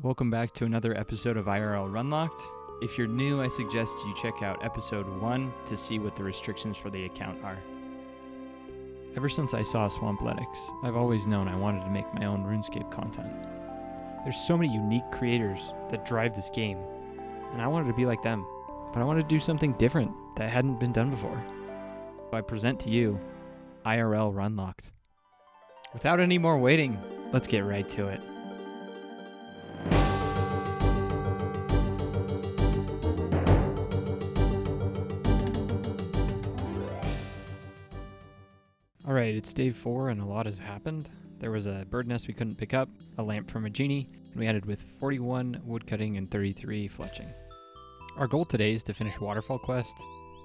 Welcome back to another episode of IrlRunLocked. If you're new, I suggest you check out episode 1 to see what the restrictions for the account are. Ever since I saw Swampletics, I've always known I wanted to make my own RuneScape content. There's so many unique creators that drive this game, and I wanted to be like them, but I wanted to do something different that hadn't been done before. So I present to you IrlRunLocked. Without any more waiting, let's get right to it. Alright, it's day 4 and a lot has happened. There was a bird nest we couldn't pick up, a lamp from a genie, and we ended with 41 woodcutting and 33 fletching. Our goal today is to finish Waterfall Quest,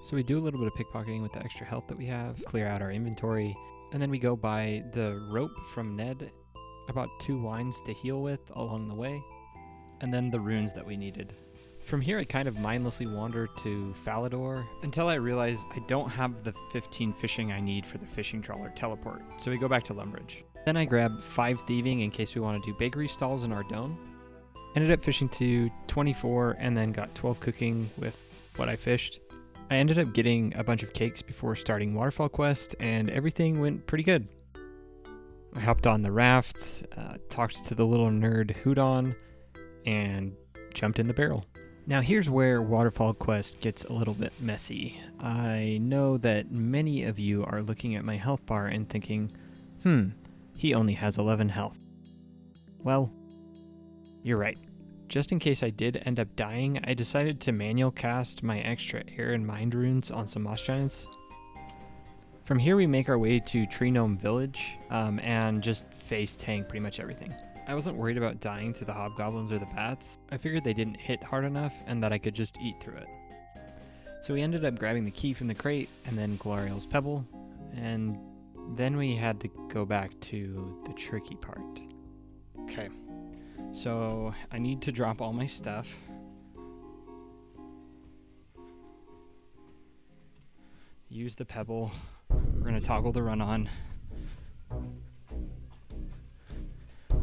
so we do a little bit of pickpocketing with the extra health that we have, clear out our inventory, and then we go buy the rope from Ned, about 2 lines to heal with along the way, and then the runes that we needed. From here I kind of mindlessly wander to Falador until I realize I don't have the 15 fishing I need for the fishing trawler teleport, so we go back to Lumbridge. Then I grab 5 thieving in case we want to do bakery stalls in Ardone. Ended up fishing to 24 and then got 12 cooking with what I fished. I ended up getting a bunch of cakes before starting Waterfall Quest and everything went pretty good. I hopped on the raft, talked to the little nerd Houdon, and jumped in the barrel. Now here's where Waterfall Quest gets a little bit messy. I know that many of you are looking at my health bar and thinking, he only has 11 health. Well, you're right. Just in case I did end up dying, I decided to manual cast my extra air and mind runes on some moss giants. From here we make our way to Tree Gnome Village and just face tank pretty much everything. I wasn't worried about dying to the hobgoblins or the bats. I figured they didn't hit hard enough and that I could just eat through it. So we ended up grabbing the key from the crate and then Gloriel's pebble, and then we had to go back to the tricky part. Okay, so I need to drop all my stuff. Use the pebble. We're gonna toggle the run on.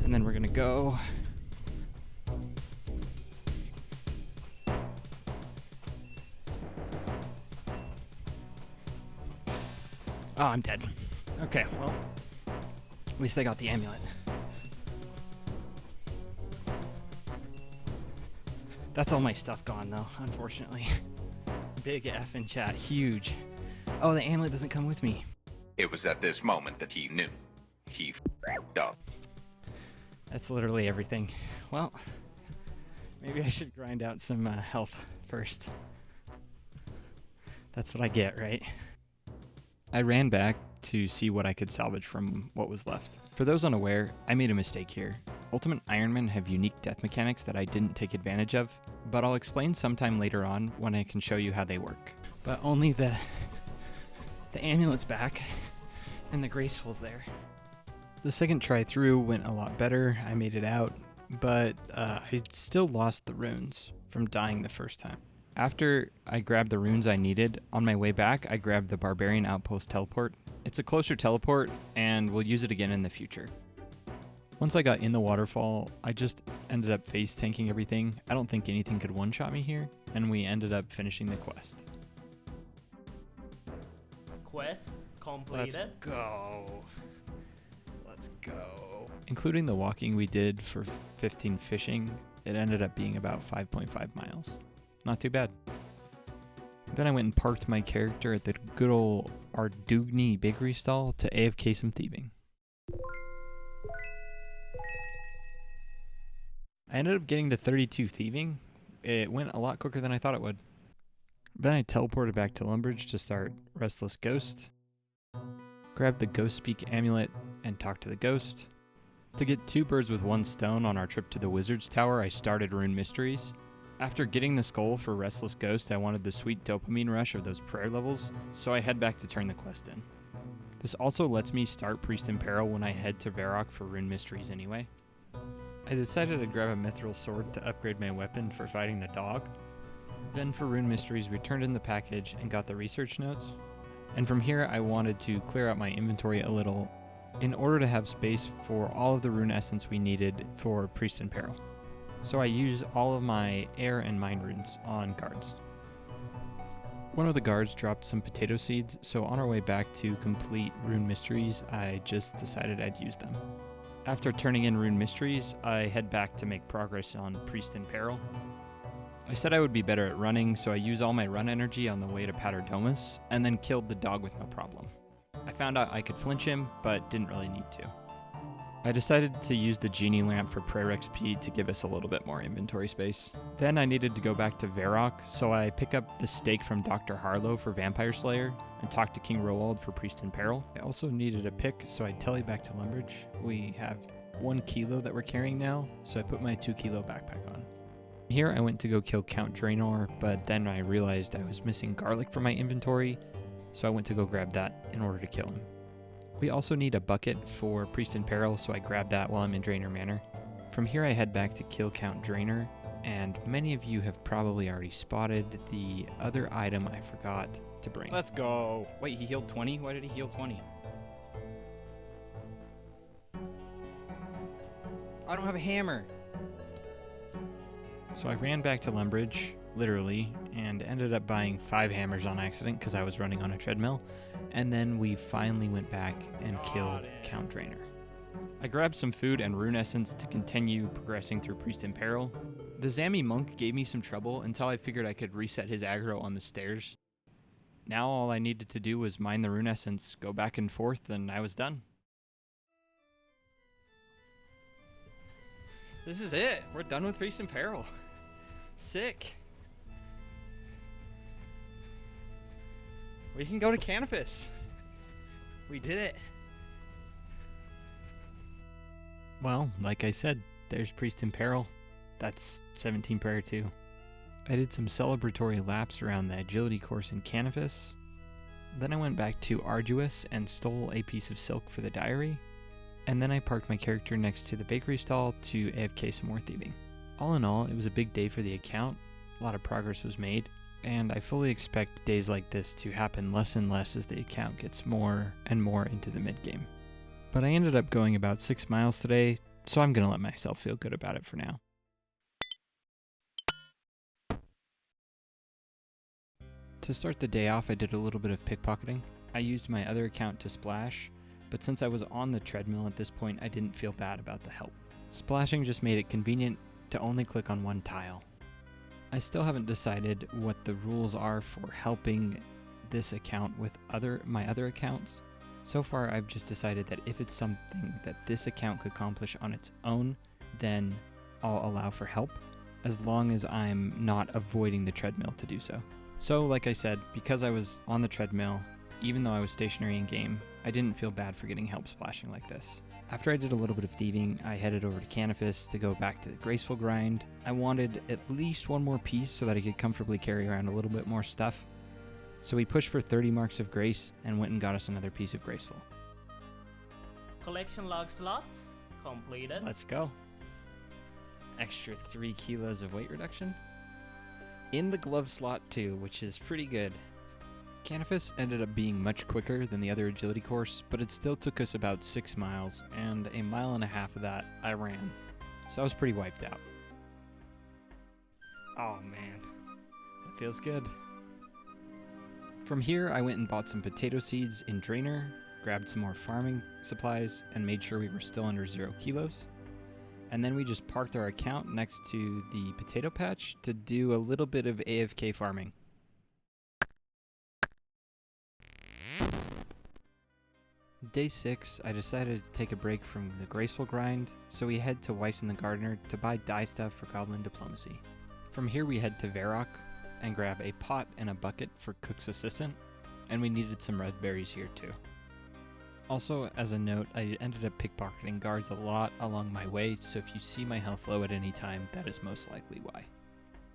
And then we're gonna go. Oh, I'm dead. Okay, well, at least I got the amulet. That's all my stuff gone though, unfortunately. Big F in chat, huge. Oh, the amulet doesn't come with me. It was at this moment that he knew. He f***ed up. That's literally everything. Well, maybe I should grind out some health first. That's what I get, right? I ran back to see what I could salvage from what was left. For those unaware, I made a mistake here. Ultimate Ironmen have unique death mechanics that I didn't take advantage of, but I'll explain sometime later on when I can show you how they work. But only the amulet's back, and the graceful's there. The second try through went a lot better. I made it out, but I still lost the runes from dying the first time. After I grabbed the runes I needed, on my way back, I grabbed the Barbarian Outpost teleport. It's a closer teleport, and we'll use it again in the future. Once I got in the waterfall, I just ended up face tanking everything. I don't think anything could one-shot me here, and we ended up finishing the quest. Quest completed. Let's go. Let's go. Including the walking we did for 15 fishing, it ended up being about 5.5 miles. Not too bad. Then I went and parked my character at the good old Ardugni bakery stall to AFK some thieving. I ended up getting to 32 thieving. It went a lot quicker than I thought it would. Then I teleported back to Lumbridge to start Restless Ghost. Grabbed the Ghost Speak amulet and talked to the ghost. To get 2 birds with 1 stone on our trip to the Wizard's Tower, I started Rune Mysteries. After getting the skull for Restless Ghost, I wanted the sweet dopamine rush of those prayer levels, so I head back to turn the quest in. This also lets me start Priest in Peril when I head to Varrock for Rune Mysteries anyway. I decided to grab a mithril sword to upgrade my weapon for fighting the dog. Then for Rune Mysteries, we turned in the package and got the research notes. And from here, I wanted to clear out my inventory a little in order to have space for all of the rune essence we needed for Priest in Peril. so I use all of my air and mind runes on guards. One of the guards dropped some potato seeds, so on our way back to complete Rune Mysteries, I just decided I'd use them. After turning in Rune Mysteries, I head back to make progress on Priest in Peril. I said I would be better at running, so I use all my run energy on the way to Paterdomus, and then killed the dog with no problem. I found out I could flinch him, but didn't really need to. I decided to use the Genie Lamp for Prayer XP to give us a little bit more inventory space. Then I needed to go back to Varrock, so I pick up the stake from Dr. Harlow for Vampire Slayer, and talk to King Roald for Priest in Peril. I also needed a pick, so I telly back to Lumbridge. We have 1 kilo that we're carrying now, so I put my 2 kilo backpack on. Here I went to go kill Count Draenor, but then I realized I was missing garlic from my inventory, so I went to go grab that in order to kill him. We also need a bucket for Priest in Peril, so I grabbed that while I'm in Draenor Manor. From here I head back to kill Count Draenor, and many of you have probably already spotted the other item I forgot to bring. Let's go! Wait, he healed 20? Why did he heal 20? I don't have a hammer! So I ran back to Lumbridge, literally, and ended up buying 5 hammers on accident because I was running on a treadmill. And then we finally went back and killed Count Draenor. I grabbed some food and rune essence to continue progressing through Priest in Peril. The Zami monk gave me some trouble until I figured I could reset his aggro on the stairs. Now all I needed to do was mine the rune essence, go back and forth, and I was done. This is it. We're done with Priest in Peril. Sick. We can go to Canopus. We did it. Well, like I said, there's Priest in Peril. That's 17 prayer too. I did some celebratory laps around the agility course in Canopus. Then I went back to Arduous and stole a piece of silk for the diary. And then I parked my character next to the bakery stall to AFK some more thieving. All in all, it was a big day for the account. A lot of progress was made. And I fully expect days like this to happen less and less as the account gets more and more into the mid-game. But I ended up going about 6 miles today, so I'm going to let myself feel good about it for now. To start the day off, I did a little bit of pickpocketing. I used my other account to splash, but since I was on the treadmill at this point, I didn't feel bad about the help. Splashing just made it convenient to only click on one tile. I still haven't decided what the rules are for helping this account with my other accounts. So far, I've just decided that if it's something that this account could accomplish on its own, then I'll allow for help, as long as I'm not avoiding the treadmill to do so. So, like I said, because I was on the treadmill, even though I was stationary in game, I didn't feel bad for getting help splashing like this. After I did a little bit of thieving, I headed over to Canopus to go back to the graceful grind. I wanted at least one more piece so that I could comfortably carry around a little bit more stuff. So we pushed for 30 marks of grace and went and got us another piece of graceful. Collection log slot completed. Let's go. Extra 3 kilos of weight reduction. In the glove slot too, which is pretty good. Canopus ended up being much quicker than the other agility course, but it still took us about 6 miles, and a mile and a half of that I ran, so I was pretty wiped out. Oh man, that feels good. From here, I went and bought some potato seeds in Draenor, grabbed some more farming supplies, and made sure we were still under 0 kilos. And then we just parked our account next to the potato patch to do a little bit of AFK farming. Day 6, I decided to take a break from the graceful grind, so we head to Weiss and the Gardener to buy dye stuff for Goblin Diplomacy. From here we head to Varrock and grab a pot and a bucket for Cook's assistant, and we needed some red berries here too. Also, as a note, I ended up pickpocketing guards a lot along my way, so if you see my health low at any time, that is most likely why.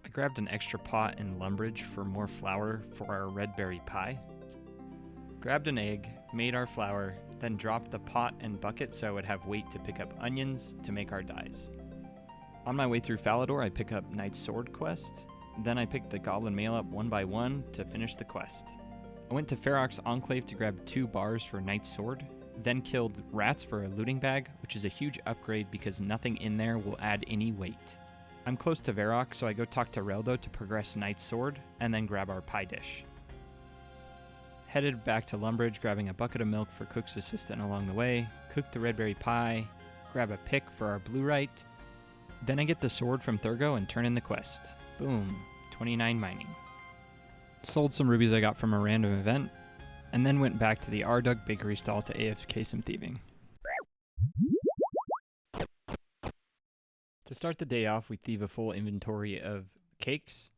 I grabbed an extra pot in Lumbridge for more flour for our red berry pie. Grabbed an egg, made our flour, then dropped the pot and bucket so I would have weight to pick up onions to make our dyes. On my way through Falador, I pick up Knight's Sword quest. Then I picked the Goblin Mail up one by one to finish the quest. I went to Ferox's Enclave to grab 2 bars for Knight's Sword, then killed rats for a looting bag, which is a huge upgrade because nothing in there will add any weight. I'm close to Varrock, so I go talk to Reldo to progress Knight's Sword, and then grab our pie dish. Headed back to Lumbridge, grabbing a bucket of milk for Cook's assistant along the way, cook the red berry pie, grab a pick for our blue right. Then I get the sword from Thurgo and turn in the quest. Boom, 29 mining. Sold some rubies I got from a random event, and then went back to the Ardug bakery stall to AFK some thieving. To start the day off, we thieve a full inventory of cakes.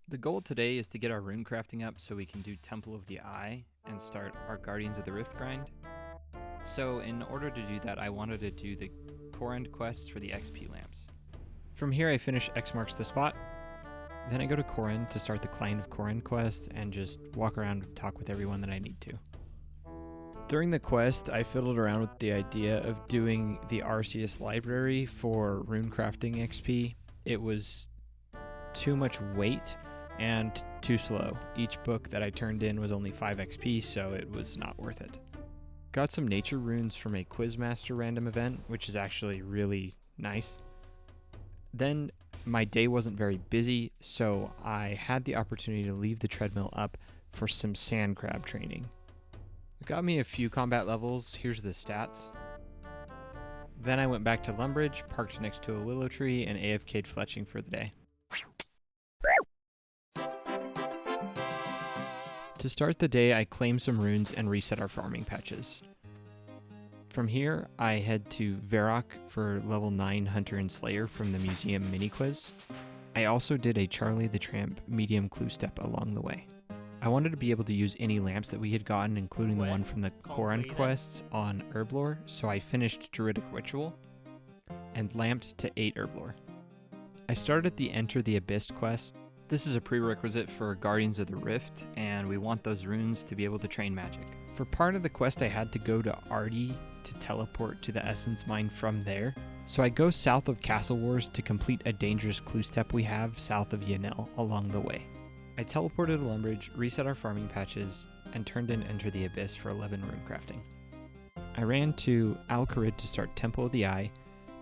The goal today is to get our rune crafting up so we can do Temple of the Eye and start our Guardians of the Rift grind. So in order to do that, I wanted to do the core end quests for the XP lamps. From here, I finish X marks the spot. Then I go to Corin to start the Client of Corin quest and just walk around and talk with everyone that I need to. During the quest, I fiddled around with the idea of doing the Arceus library for rune crafting XP. It was too much weight and too slow. Each book that I turned in was only 5 XP, so it was not worth it. Got some nature runes from a Quizmaster random event, which is actually really nice. Then my day wasn't very busy, so I had the opportunity to leave the treadmill up for some sand crab training. It got me a few combat levels. Here's the stats. Then I went back to Lumbridge, parked next to a willow tree, and AFK'd fletching for the day. To start the day, I claim some runes and reset our farming patches. From here, I head to Varrock for level 9 Hunter and Slayer from the museum mini quiz. I also did a Charlie the Tramp medium clue step along the way. I wanted to be able to use any lamps that we had gotten, including the one from the Koran quests on Herblore, so I finished Druidic Ritual and lamped to 8 Herblore. I started the Enter the Abyss quest. This is a prerequisite for Guardians of the Rift, and we want those runes to be able to train magic. For part of the quest, I had to go to Ardy to teleport to the Essence Mine from there, so I go south of Castle Wars to complete a dangerous clue step we have south of Yanel along the way. I teleported to Lumbridge, reset our farming patches, and turned in Enter the Abyss for 11 rune crafting. I ran to Al-Kharid to start Temple of the Eye,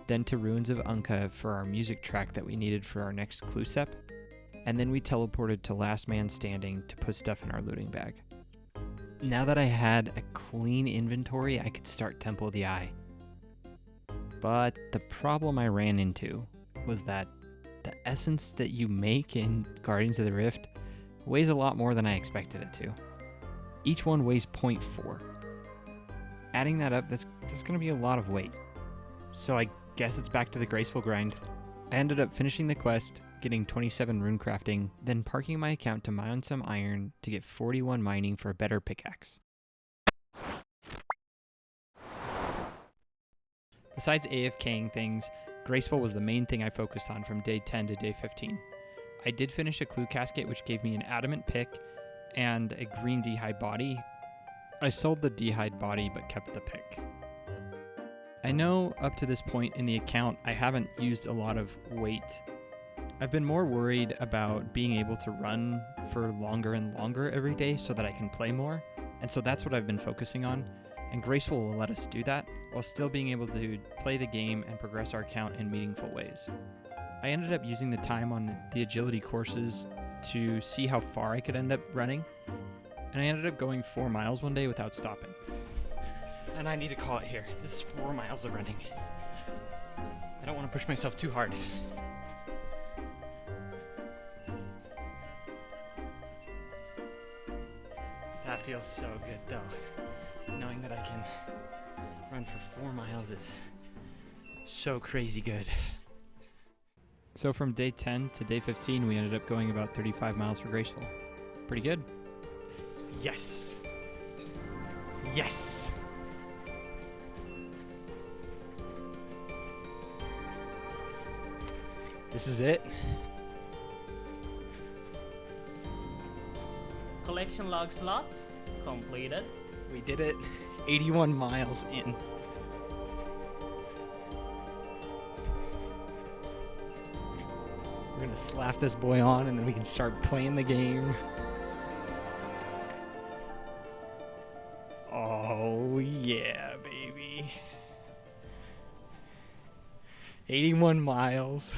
then to Ruins of Unka for our music track that we needed for our next clue step, and then we teleported to Last Man Standing to put stuff in our looting bag. Now that I had a clean inventory, I could start Temple of the Eye. But the problem I ran into was that the essence that you make in Guardians of the Rift weighs a lot more than I expected it to. Each one weighs 0.4. Adding that up, that's going to be a lot of weight. So I guess it's back to the graceful grind. I ended up finishing the quest, getting 27 rune crafting, then parking my account to mine some iron to get 41 mining for a better pickaxe. Besides AFKing things, graceful was the main thing I focused on from day 10 to day 15. I did finish a clue casket, which gave me an adamant pick and a green d'hide body. I sold the d'hide body but kept the pick. I know up to this point in the account I haven't used a lot of weight. I've been more worried about being able to run for longer and longer every day so that I can play more, and so that's what I've been focusing on, and Graceful will let us do that while still being able to play the game and progress our account in meaningful ways. I ended up using the time on the agility courses to see how far I could end up running, and I ended up going 4 miles one day without stopping. And I need to call it here. This is 4 miles of running. I don't want to push myself too hard. That feels so good though. Knowing that I can run for 4 miles is so crazy good. So from day 10 to day 15, we ended up going about 35 miles for Graceful. Pretty good. Yes. Yes. This is it. Collection log slot completed. We did it. 81 miles in. We're gonna slap this boy on and then we can start playing the game. Oh yeah, baby. 81 miles.